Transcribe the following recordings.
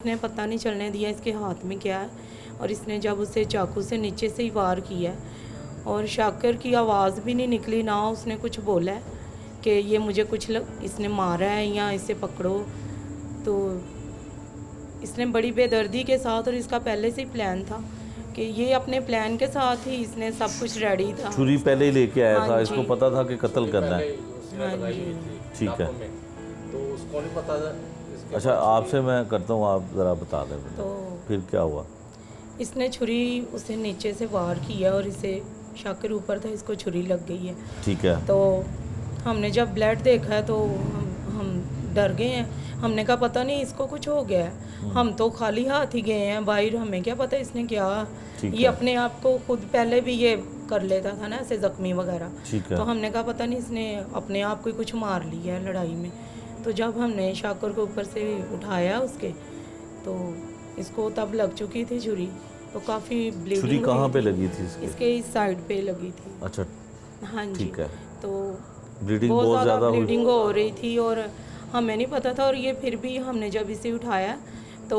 इसने पता नहीं चलने दिया इसके हाथ में क्या है और इसने जब उसे चाकू से नीचे से ही वार किया और शाकर की आवाज़ भी नहीं निकली, ना उसने कुछ बोला है कि ये मुझे इसने मारा है या इसे पकड़ो। तो इसने बड़ी बेदर्दी के साथ, और इसका पहले से ही प्लान था कि ये अपने प्लान के साथ ही इसने सब कुछ रेडी था। छुरी पहले ही लेके आया हाँ था, जी। इसको पता था कि कत्ल करना है। हाँ जी। ठीक है, तो उसको नहीं पता था। अच्छा आपसे मैं करता हूँ, आप ज़रा बता दें मुझे। तो फिर क्या हुआ? इसने छुरी उसे नीचे से वार किया और इसे शाकर ऊपर था, इसको छुरी लग गई है। ठीक है। तो हमने जब ब्लड देखा है तो हम डर गए हैं। हमने कहा पता नहीं इसको कुछ हो गया है। हम तो खाली हाथ ही गए हैं बाहर, हमें क्या पता इसने क्या। ये अपने आप को खुद पहले भी ये कर लेता था ना ऐसे ज़ख्मी वगैरह। ठीक है। तो हमने कहा पता नहीं इसने अपने आप को कुछ मार लिया है लड़ाई में। तो जब हमने शाकर को ऊपर से उठाया उसके, तो इसको तब लग चुकी थी छुरी, तो काफ़ी ब्लीडिंग। छुरी कहाँ पे लगी थी इसके इस साइड पे लगी थी। अच्छा हाँ जी। ठीक है। तो ब्लीडिंग बहुत ज़्यादा हुई? ब्लीडिंग हो रही थी और हमें नहीं पता था। और ये फिर भी हमने जब इसे उठाया तो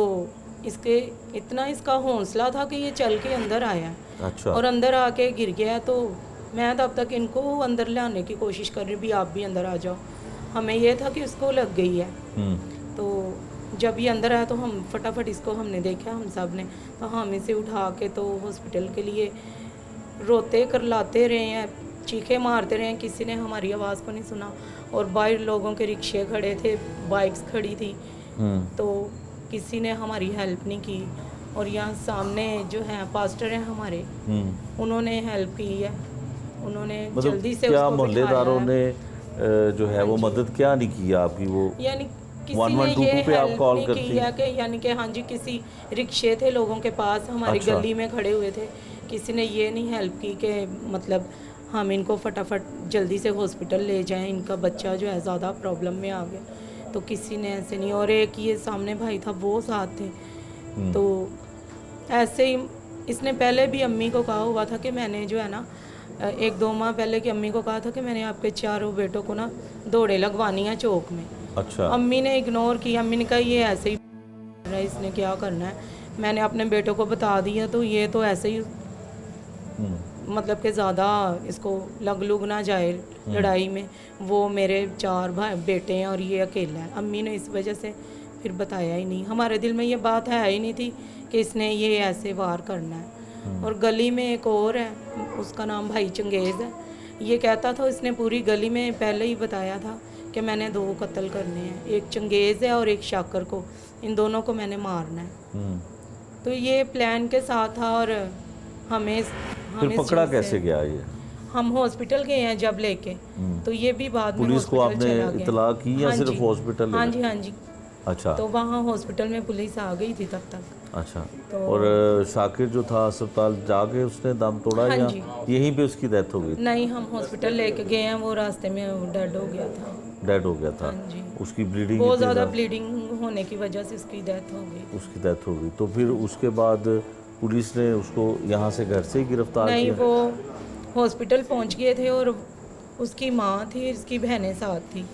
इसके इतना इसका हौसला था कि ये चल के अंदर आया। अच्छा। और अंदर आके गिर गया। तो मैं तब तक इनको अंदर लाने की कोशिश कर रही भी, आप भी अंदर आ जाओ। हमें ये था कि उसको लग गई है। तो जब ये अंदर आया तो हम फटाफट इसको हमने देखा, हम सब ने, तो हम इसे उठा के तो हॉस्पिटल के लिए रोते करलाते रहे हैं, चीखे मारते रहे हैं। किसी ने हमारी आवाज़ को नहीं सुना। और बाहर लोगों के रिक्शे खड़े थे, बाइक्स खड़ी थी, तो किसी ने हमारी हेल्प नहीं की। और यहाँ सामने जो है पास्टर हैं हमारे, उन्होंने हेल्प की है। उन्होंने मतलब जल्दी से क्या उसको मोहल्लेदारों ने जो है वो मदद क्या नहीं की आपकी? वो यानी किसी ने ये हेल्प नहीं की है कि यानी कि हाँ जी, किसी रिक्शे थे लोगों के पास हमारी गली में खड़े हुए थे, किसी ने ये नहीं हेल्प की कि मतलब हम इनको फटाफट जल्दी से हॉस्पिटल ले जाएं, इनका बच्चा जो है ज़्यादा प्रॉब्लम में आ गया। तो किसी ने ऐसे नहीं। और एक ये सामने भाई था, वो साथ थे। तो ऐसे ही इसने पहले भी अम्मी को कहा हुआ था कि मैंने जो है ना 1-2 माह पहले की अम्मी को कहा था कि मैंने आपके चारों बेटों को ना दौड़े लगवानी है चौक में। अच्छा। अम्मी ने इग्नोर किया। अम्मी ने कहा ये ऐसे ही कर रहा है, इसने क्या करना है। मैंने अपने बेटों को बता दिया तो ये तो ऐसे ही मतलब कि ज़्यादा इसको लग लुग ना जाए लड़ाई में। वो मेरे 4 भाई बेटे हैं और ये अकेला है। अम्मी ने इस वजह से फिर बताया ही नहीं। हमारे दिल में ये बात है ही नहीं थी कि इसने ये ऐसे वार करना है। और गली में एक और है, उसका नाम भाई चंगेज़ है। ये कहता था, इसने पूरी गली में पहले ही बताया था कि मैंने 2 कत्ल करने हैं, एक चंगेज़ है और एक शाकर को, इन दोनों को मैंने मारना है। तो ये प्लान के साथ था। और हमें फिर पकड़ा कैसे गया ये? हम हॉस्पिटल गए हैं जब लेके, तो ये भी बाद में पुलिस को आपने चला इतला की या हाँ सिर्फ जी। हॉस्पिटल? हाँ जी, हाँ जी। अच्छा। तो वहाँ हॉस्पिटल में पुलिस आ गई थी तब तक। अच्छा। और शाकिर जो था अस्पताल जाके उसने दम तोड़ा? हाँ या जी। यहीं पे उसकी डेथ हो गई? नहीं, हम हॉस्पिटल लेके गए हैं, वो रास्ते में डेड हो गया था। डेड हो गया था? हाँ जी। उसकी ब्लीडिंग बहुत ज़्यादा ब्लीडिंग होने की वजह से उसकी डेथ हो गई। उसकी डेथ हो गई। तो फिर उसके बाद पुलिस ने उसको यहाँ से घर से ही गिरफ्तार नहीं, किया? वो हॉस्पिटल पहुँच गए थे और उसकी माँ थी, इसकी बहनें साथ थी।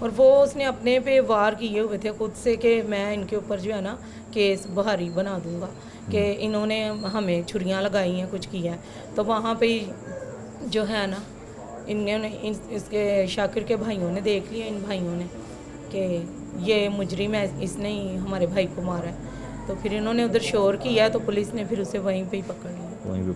और वो उसने अपने पे वार किए हुए थे खुद से कि मैं इनके ऊपर जो है ना केस भारी बना दूंगा कि इन्होंने हमें छुरियां लगाई हैं, कुछ किया है। तो वहाँ पे जो है ना इन्होंने इसके शाकिर के भाइयों ने देख लिया, इन भाइयों ने, कि ये मुजरिम है, इसने ही हमारे भाई को मारा है। तो फिर इन्होंने उधर शोर किया तो पुलिस ने फिर उसे वहीं पे ही पकड़ लिया। वहीं पे